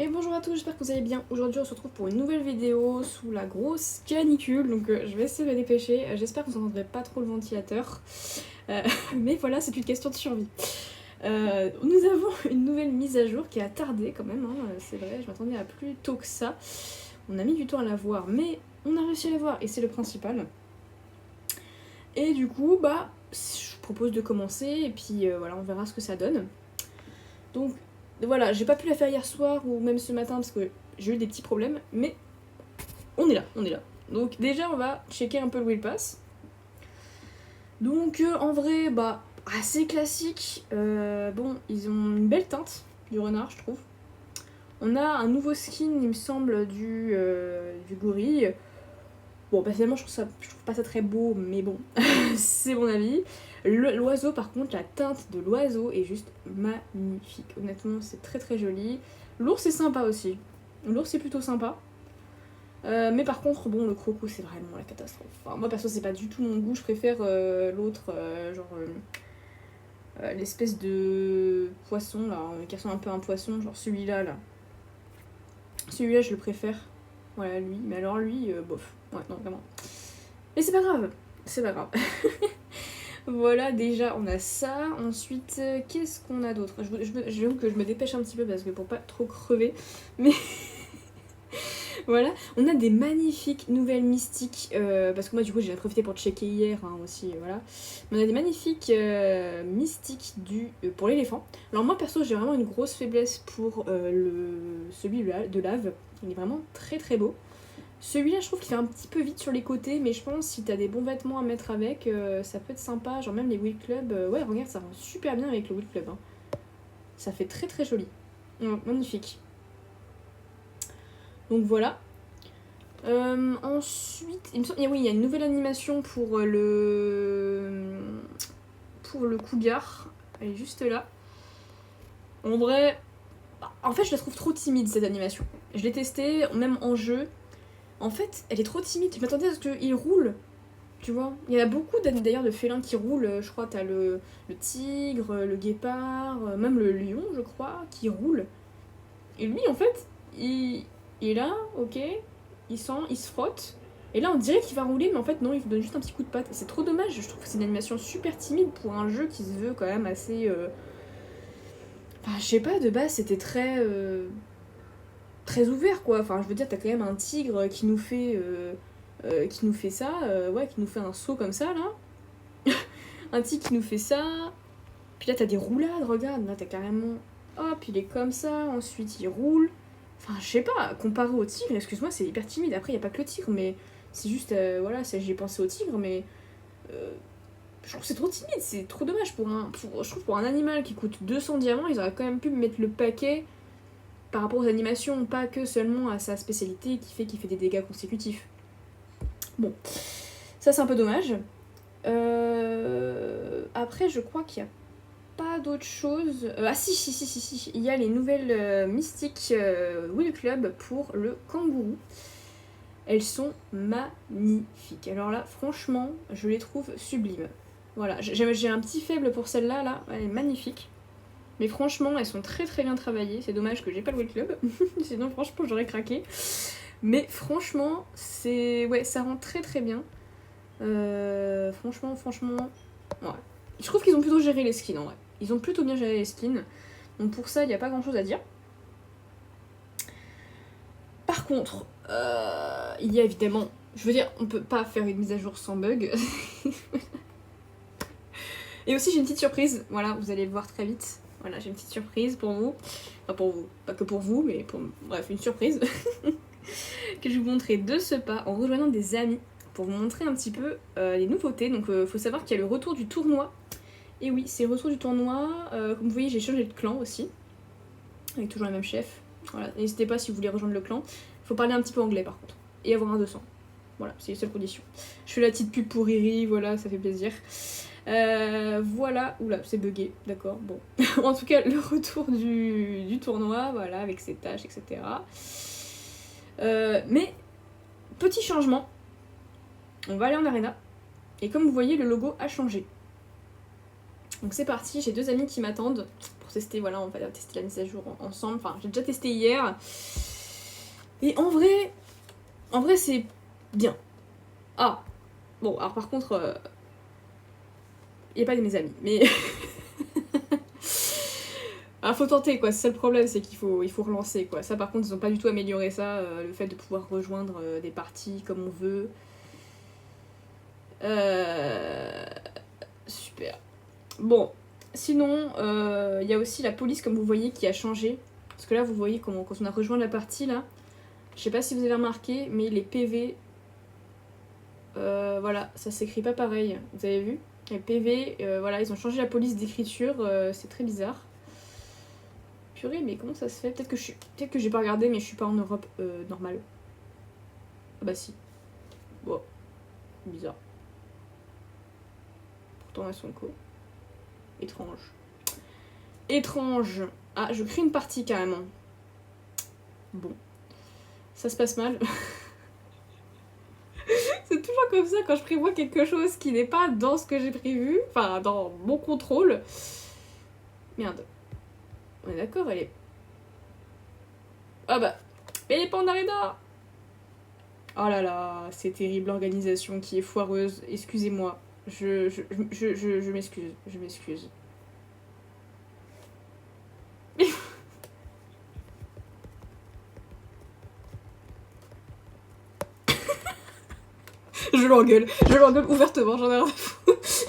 Et bonjour à tous, j'espère que vous allez bien. Aujourd'hui on se retrouve pour une nouvelle vidéo sous la grosse canicule, donc je vais essayer de me dépêcher. J'espère que vous n'entendrez pas trop le ventilateur, Euh, mais voilà, c'est une question de survie. Nous avons une nouvelle mise à jour qui a tardé quand même, hein, c'est vrai, je m'attendais à plus tôt que ça. On a mis du temps à la voir, mais on a réussi à la voir et c'est le principal. Et du coup, je vous propose de commencer et puis voilà, on verra ce que ça donne. Donc voilà, j'ai pas pu la faire hier soir ou même ce matin parce que j'ai eu des petits problèmes, mais on est là, on est là. Donc déjà on va checker un peu le Wheel Pass. Donc en vrai, assez classique. Bon, ils ont une belle teinte du renard, je trouve. On a un nouveau skin, il me semble, du gorille. Bon, personnellement, je trouve pas ça très beau, mais bon, c'est mon avis. L'oiseau, par contre, la teinte de l'oiseau est juste magnifique. Honnêtement, c'est très très joli. L'ours est sympa aussi. L'ours est plutôt sympa. Mais par contre, bon, le croco, c'est vraiment la catastrophe. Enfin, moi, perso, c'est pas du tout mon goût. Je préfère l'autre, l'espèce de poisson, là, qui ressemble un peu à un poisson, genre celui-là, là. Celui-là, je le préfère. Voilà, lui. Mais alors, lui, bof. Ouais, non, vraiment. Mais c'est pas grave. C'est pas grave. Voilà, déjà on a ça. Ensuite, qu'est-ce qu'on a d'autre? J'avoue que je me dépêche un petit peu parce que pour pas trop crever. Mais voilà, on a des magnifiques nouvelles mystiques. Parce que moi, du coup, j'ai profité pour checker hier aussi. Voilà. Mais on a des magnifiques mystiques pour l'éléphant. Alors, moi perso, j'ai vraiment une grosse faiblesse pour celui de lave. Il est vraiment très très beau. Celui-là, je trouve qu'il fait un petit peu vite sur les côtés, mais je pense que si t'as des bons vêtements à mettre avec, ça peut être sympa. Genre même les Wheel Club, ouais, regarde, ça rend super bien avec le Wheel Club. Hein. Ça fait très très joli. Magnifique. Donc voilà. Ensuite, il me semble, oui, il y a une nouvelle animation pour le cougar. Elle est juste là. En vrai, en fait, je la trouve trop timide cette animation. Je l'ai testée, même en jeu. En fait, elle est trop timide. Je m'attendais à ce qu'il roule. Tu vois, il y a beaucoup d'ailleurs de félins qui roulent. Je crois t'as le tigre, le guépard, même le lion, je crois, qui roule. Et lui, en fait, il est là, ok, il sent, il se frotte. Et là, on dirait qu'il va rouler, mais en fait, non, il vous donne juste un petit coup de patte. C'est trop dommage, je trouve que c'est une animation super timide pour un jeu qui se veut quand même assez. Enfin, je sais pas, de base, c'était très ouvert, quoi. Enfin, je veux dire, t'as quand même un tigre qui nous fait ça, ouais, qui nous fait un saut comme ça, là. Un tigre qui nous fait ça. Puis là, t'as des roulades, regarde. Là, t'as carrément. Hop, il est comme ça. Ensuite, il roule. Enfin, je sais pas, comparé au tigre, excuse-moi, c'est hyper timide. Après, il y a pas que le tigre, mais c'est juste. Voilà, j'ai pensé au tigre, mais. Je trouve que c'est trop timide, c'est trop dommage je trouve pour un animal qui coûte 200 diamants, ils auraient quand même pu mettre le paquet par rapport aux animations, pas que seulement à sa spécialité qu'il fait des dégâts consécutifs. Bon, ça c'est un peu dommage. Après, je crois qu'il y a pas d'autre chose. Ah si, il y a les nouvelles mystiques Wheel Club pour le kangourou. Elles sont magnifiques. Alors là, franchement, je les trouve sublimes. Voilà, j'ai un petit faible pour celle-là, là, elle est magnifique. Mais franchement, elles sont très très bien travaillées. C'est dommage que j'ai pas le Wheel Club, sinon franchement j'aurais craqué. Mais franchement, ouais, ça rend très très bien. Franchement, ouais. Je trouve qu'ils ont plutôt géré les skins en vrai. Ils ont plutôt bien géré les skins. Donc pour ça, il n'y a pas grand chose à dire. Par contre, il y a évidemment. Je veux dire, on peut pas faire une mise à jour sans bug. Et aussi, j'ai une petite surprise. Voilà, vous allez le voir très vite. Voilà, j'ai une petite surprise pour vous. Enfin, pour vous. Pas que pour vous, mais pour. Bref, une surprise. Que je vais vous montrer de ce pas en rejoignant des amis. Pour vous montrer un petit peu les nouveautés. Donc, faut savoir qu'il y a le retour du tournoi. Et oui, c'est le retour du tournoi. Comme vous voyez, j'ai changé de clan aussi. Avec toujours le même chef. Voilà, n'hésitez pas si vous voulez rejoindre le clan. Faut parler un petit peu anglais par contre. Et avoir un 200. Voilà, c'est les seules conditions. Je fais la petite pub pour Riri, voilà, ça fait plaisir. Voilà, oula, c'est bugué, d'accord, bon. En tout cas, le retour du tournoi, voilà, avec ses tâches, etc. Mais, petit changement. On va aller en arena. Et comme vous voyez, le logo a changé. Donc c'est parti, j'ai 2 amis qui m'attendent pour tester, voilà, on va tester la mise à jour ensemble. Enfin, j'ai déjà testé hier. Et en vrai c'est bien. Ah, bon, alors par contre, il n'y a pas de mes amis, mais... Ah, faut tenter quoi, c'est ça le problème, c'est qu'il faut relancer quoi. Ça par contre ils ont pas du tout amélioré ça, le fait de pouvoir rejoindre des parties comme on veut. Super. Bon, sinon il y a aussi la police comme vous voyez qui a changé. Parce que là vous voyez comment quand on a rejoint la partie là, je sais pas si vous avez remarqué, mais les PV, voilà, ça s'écrit pas pareil, vous avez vu? Les PV, voilà, ils ont changé la police d'écriture, c'est très bizarre. Purée, mais comment ça se fait? Peut-être que j'ai pas regardé, mais je suis pas en Europe normale. Ah bah si. Bon, bizarre. Pourtant elles sont co. Étrange. Étrange. Ah, je crée une partie carrément. Bon. Ça se passe mal. C'est toujours comme ça quand je prévois quelque chose qui n'est pas dans ce que j'ai prévu. Enfin, dans mon contrôle. Merde. On est d'accord, elle est... Ah bah, elle est pas en arena. Oh là là, c'est terrible, l'organisation qui est foireuse. Excusez-moi. Je m'excuse. Je m'excuse. Je l'engueule ouvertement, j'en ai rien à foutre.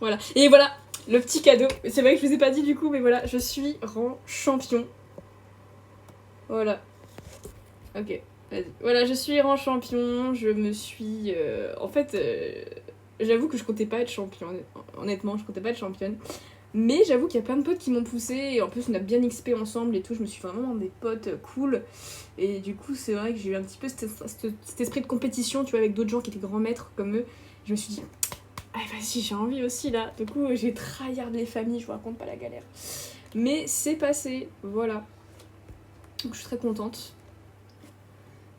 Voilà, et voilà, le petit cadeau. C'est vrai que je vous ai pas dit du coup, mais voilà, je suis rang champion. Voilà. Ok, vas-y. Voilà, je suis rang champion, je me suis... En fait, j'avoue que je comptais pas être champion, honnêtement, je comptais pas être championne. Mais j'avoue qu'il y a plein de potes qui m'ont poussé, et en plus on a bien XP ensemble et tout, je me suis fait vraiment des potes cool. Et du coup, c'est vrai que j'ai eu un petit peu cet esprit de compétition, tu vois, avec d'autres gens qui étaient grands maîtres comme eux. Je me suis dit, ah vas-y, j'ai envie aussi là. Du coup, j'ai tryhard les familles, je vous raconte pas la galère. Mais c'est passé, voilà. Donc je suis très contente.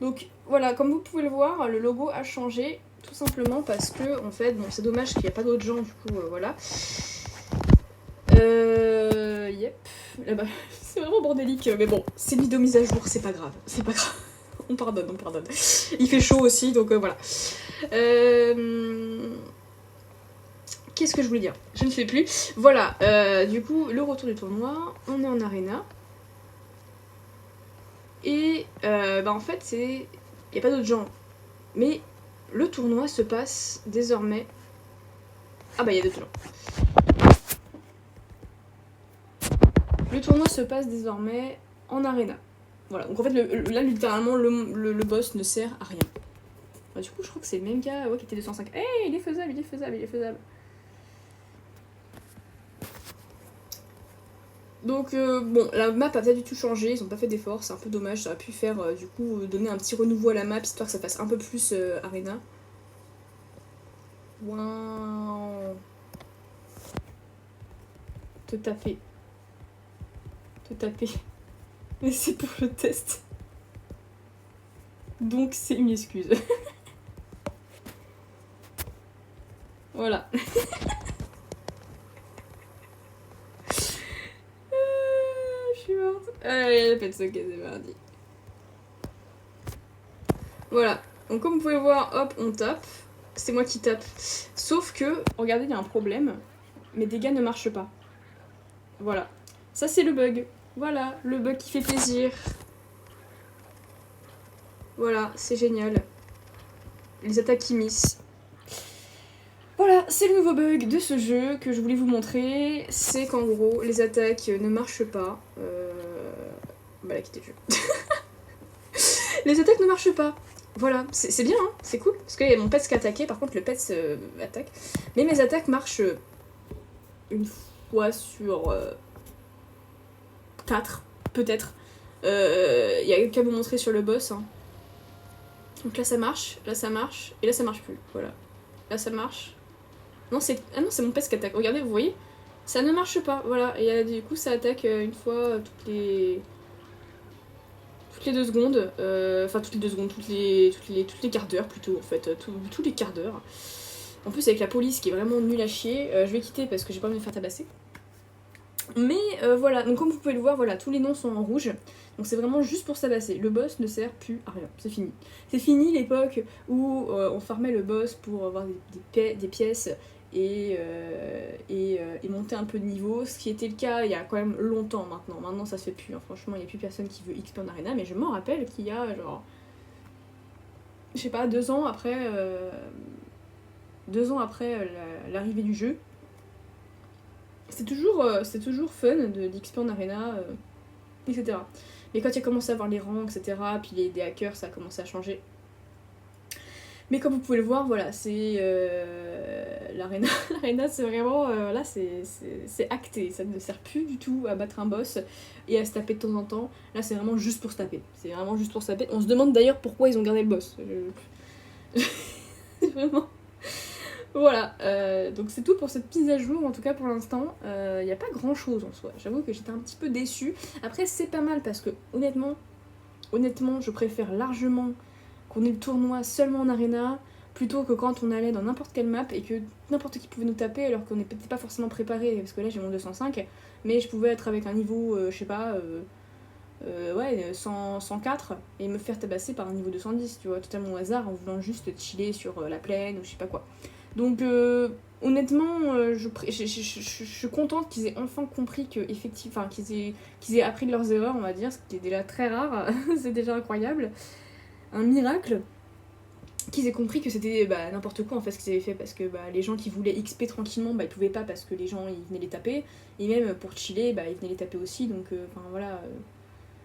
Donc voilà, comme vous pouvez le voir, le logo a changé, tout simplement parce que, en fait, bon, c'est dommage qu'il n'y a pas d'autres gens, du coup, voilà. Yep. Là-bas, c'est vraiment bordélique, mais bon, c'est mis de mise à jour, c'est pas grave, c'est pas grave. On pardonne, on pardonne. Il fait chaud aussi, donc voilà. Qu'est-ce que je voulais dire? Je ne sais plus. Voilà, du coup, le retour du tournoi, on est en arena. Et bah en fait, c'est... Il n'y a pas d'autres gens. Mais le tournoi se passe désormais... Ah bah il y a d'autres gens. Le tournoi se passe désormais en arena. Voilà, donc en fait, là, littéralement, le boss ne sert à rien. Bah, du coup, je crois que c'est le même gars qui était 205. Hey, il est faisable, il est faisable, il est faisable. Donc, bon, la map a pas du tout changé, ils ont pas fait d'efforts, c'est un peu dommage, ça aurait pu faire, du coup, donner un petit renouveau à la map, histoire que ça fasse un peu plus arena. Waouh. Te taper. Te taper. Mais c'est pour le test. Donc c'est une excuse. Voilà. Je suis morte. Allez, la pète, ok, c'est mardi. Voilà. Donc comme vous pouvez voir, hop, on tape. C'est moi qui tape. Sauf que, regardez, il y a un problème. Mes dégâts ne marchent pas. Voilà. Ça, c'est le bug. Voilà, le bug qui fait plaisir. Voilà, c'est génial. Les attaques qui miss. Voilà, c'est le nouveau bug de ce jeu que je voulais vous montrer. C'est qu'en gros, les attaques ne marchent pas. Bah, là, quitter le jeu. Les attaques ne marchent pas. Voilà, c'est bien, hein, c'est cool. Parce qu'il y a mon pets qui a attaqué, par contre le pets attaque. Mais mes attaques marchent une fois sur 4, peut-être. Il y a qu'à vous montrer sur le boss. Hein. Donc là ça marche, et là ça marche plus. Voilà. Là ça marche. Non, c'est mon pets qui attaque. Regardez, vous voyez? Ça ne marche pas, voilà. Et du coup ça attaque une fois toutes les 2 secondes, enfin toutes les 2 secondes, toutes les quarts d'heure plutôt en fait, tous les quarts d'heure. En plus avec la police qui est vraiment nulle à chier, je vais quitter parce que j'ai pas envie de me faire tabasser. Mais voilà, donc comme vous pouvez le voir, voilà, tous les noms sont en rouge. Donc c'est vraiment juste pour se tabasser. Le boss ne sert plus à rien, c'est fini. C'est fini l'époque où on farmait le boss pour avoir des pièces et monter un peu de niveau. Ce qui était le cas il y a quand même longtemps maintenant. Maintenant ça se fait plus, hein. Franchement il n'y a plus personne qui veut XP en arena. Mais je m'en rappelle qu'il y a genre, je sais pas, 2 ans après, l'arrivée du jeu. C'est toujours fun d'XP en arena, etc. Mais quand il a commencé à avoir les rangs, etc., puis des hackers, ça a commencé à changer. Mais comme vous pouvez le voir, voilà, c'est l'arena. L'arena, c'est vraiment, là, c'est acté. Ça ne sert plus du tout à battre un boss et à se taper de temps en temps. Là, c'est vraiment juste pour se taper. C'est vraiment juste pour se taper. On se demande d'ailleurs pourquoi ils ont gardé le boss. Vraiment... Voilà, donc c'est tout pour cette mise à jour, en tout cas pour l'instant, il n'y a pas grand chose en soi, j'avoue que j'étais un petit peu déçue. Après c'est pas mal parce que honnêtement je préfère largement qu'on ait le tournoi seulement en arena, plutôt que quand on allait dans n'importe quelle map et que n'importe qui pouvait nous taper alors qu'on n'était pas forcément préparé, parce que là j'ai mon 205, mais je pouvais être avec un niveau, je sais pas, 104 et me faire tabasser par un niveau 210, tu vois, totalement au hasard en voulant juste chiller sur la plaine ou je sais pas quoi. Donc honnêtement, je suis contente qu'ils aient enfin compris que effectivement, qu'ils aient appris de leurs erreurs, on va dire, ce qui est déjà très rare, c'est déjà incroyable, un miracle, qu'ils aient compris que c'était n'importe quoi en fait ce qu'ils avaient fait, parce que les gens qui voulaient XP tranquillement, ils pouvaient pas parce que les gens ils venaient les taper, et même pour chiller, ils venaient les taper aussi, donc voilà.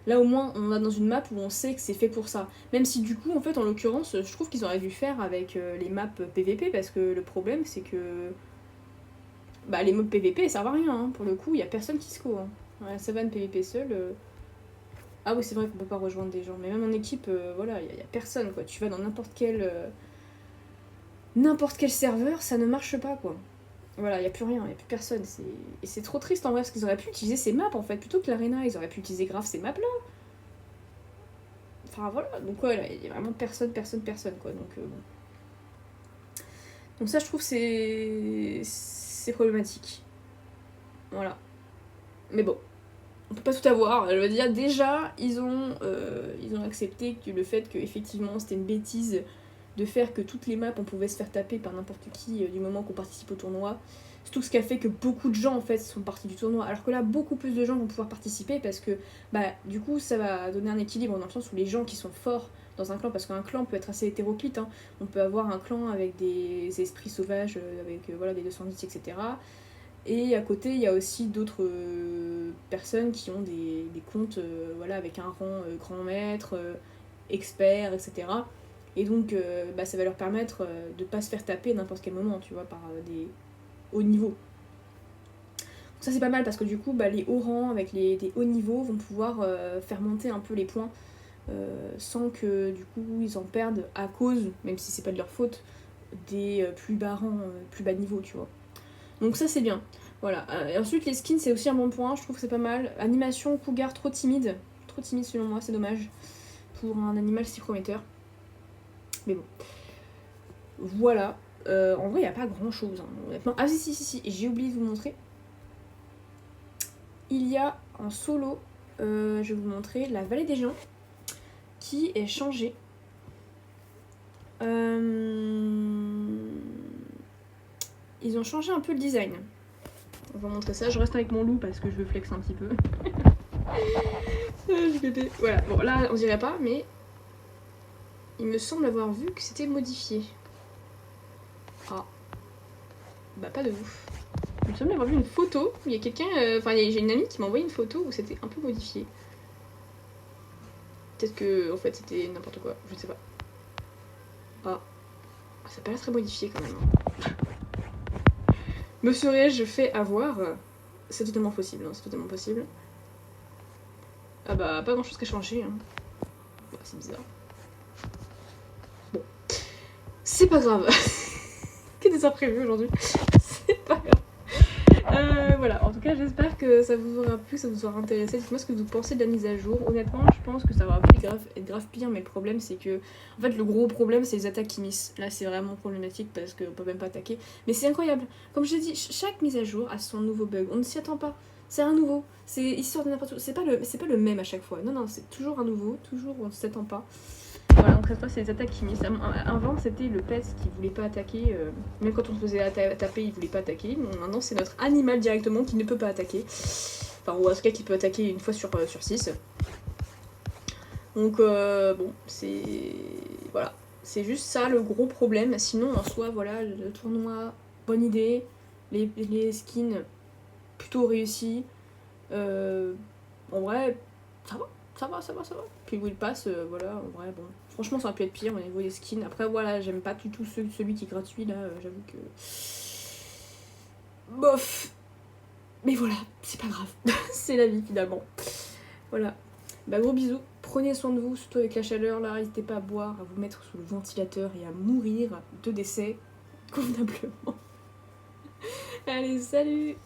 Là au moins on est dans une map où on sait que c'est fait pour ça. Même si du coup en fait en l'occurrence je trouve qu'ils auraient dû faire avec les maps PVP, parce que le problème c'est que les mobs PVP servent à rien, hein. Pour le coup il y a personne qui score, hein. La savane PVP seul. Ah oui c'est vrai qu'on peut pas rejoindre des gens, mais même en équipe voilà il y a personne quoi. Tu vas dans n'importe quel serveur, ça ne marche pas quoi. Voilà, il n'y a plus rien, il n'y a plus personne. Et c'est trop triste en vrai, parce qu'ils auraient pu utiliser ces maps en fait, plutôt que l'arena, ils auraient pu utiliser grave ces maps là. Enfin voilà, donc voilà, il y a vraiment personne quoi, donc bon. Donc ça je trouve c'est problématique. Voilà. Mais bon, on peut pas tout avoir. Je veux dire, déjà, ils ont accepté que le fait que effectivement c'était une bêtise de faire que toutes les maps on pouvait se faire taper par n'importe qui du moment qu'on participe au tournoi. C'est tout ce qui a fait que beaucoup de gens en fait sont partis du tournoi, alors que là beaucoup plus de gens vont pouvoir participer, parce que du coup ça va donner un équilibre dans le sens où les gens qui sont forts dans un clan, parce qu'un clan peut être assez hétéroclite, hein. On peut avoir un clan avec des esprits sauvages, avec des 210 etc. Et à côté il y a aussi d'autres personnes qui ont des comptes avec un rang grand maître, expert, etc. Et donc ça va leur permettre de pas se faire taper n'importe quel moment, tu vois, par des hauts niveaux. Donc ça c'est pas mal, parce que du coup les hauts rangs avec des hauts niveaux vont pouvoir faire monter un peu les points sans que du coup ils en perdent à cause, même si c'est pas de leur faute, des plus bas rangs, plus bas niveaux, tu vois. Donc ça c'est bien. Voilà. Et ensuite les skins c'est aussi un bon point, je trouve que c'est pas mal. Animation cougar trop timide selon moi, c'est dommage pour un animal si prometteur. Mais bon. Voilà. En vrai, il n'y a pas grand chose, hein, honnêtement. Ah, si, j'ai oublié de vous montrer. Il y a en solo, je vais vous montrer la vallée des géants qui est changée. Ils ont changé un peu le design. On va montrer ça. Je reste avec mon loup parce que je veux flex un petit peu. Voilà. Bon, là, on dirait pas, mais il me semble avoir vu que c'était modifié. Ah. Pas de ouf. Il me semble avoir vu une photo. Il y a quelqu'un. J'ai une amie qui m'a envoyé une photo où c'était un peu modifié. Peut-être que, en fait, c'était n'importe quoi. Je ne sais pas. Ah. Ça paraît très modifié quand même. Me serais-je fait avoir? C'est totalement possible, hein, c'est totalement possible. Ah pas grand chose qui a changé, hein. C'est bizarre. Bon. C'est pas grave. Que des imprévus aujourd'hui. C'est pas grave. Voilà, en tout cas j'espère que ça vous aura plu, ça vous aura intéressé. Dites-moi ce que vous pensez de la mise à jour. Honnêtement je pense que ça va être grave pire, mais le problème c'est que... En fait le gros problème c'est les attaques qui missent. Là c'est vraiment problématique parce qu'on peut même pas attaquer. Mais c'est incroyable. Comme je l'ai dit, chaque mise à jour a son nouveau bug. On ne s'y attend pas. C'est un nouveau. C'est histoire de n'importe où. C'est pas le même à chaque fois. Non, non, c'est toujours un nouveau. Toujours on ne s'y attend pas. Voilà, donc cette fois c'est les attaques qui missent. Avant c'était le pet qui voulait pas attaquer, même quand on se faisait taper il voulait pas attaquer. Maintenant c'est notre animal directement qui ne peut pas attaquer. Enfin ou en tout cas qui peut attaquer une fois sur 6. Donc bon, c'est... Voilà. C'est juste ça le gros problème. Sinon en soi voilà, le tournoi, bonne idée. Les skins plutôt réussis. En vrai, ça va. Ça va. Puis Will Pass, voilà, en vrai, bon. Franchement, ça aurait pu être pire au niveau des skins. Après, voilà, j'aime pas du tout celui qui est gratuit, là, j'avoue que... Bof. Mais voilà, c'est pas grave. C'est la vie, finalement. Voilà. Bah, gros bisous. Prenez soin de vous, surtout avec la chaleur, là. N'hésitez pas à boire, à vous mettre sous le ventilateur et à mourir de décès convenablement. Allez, salut!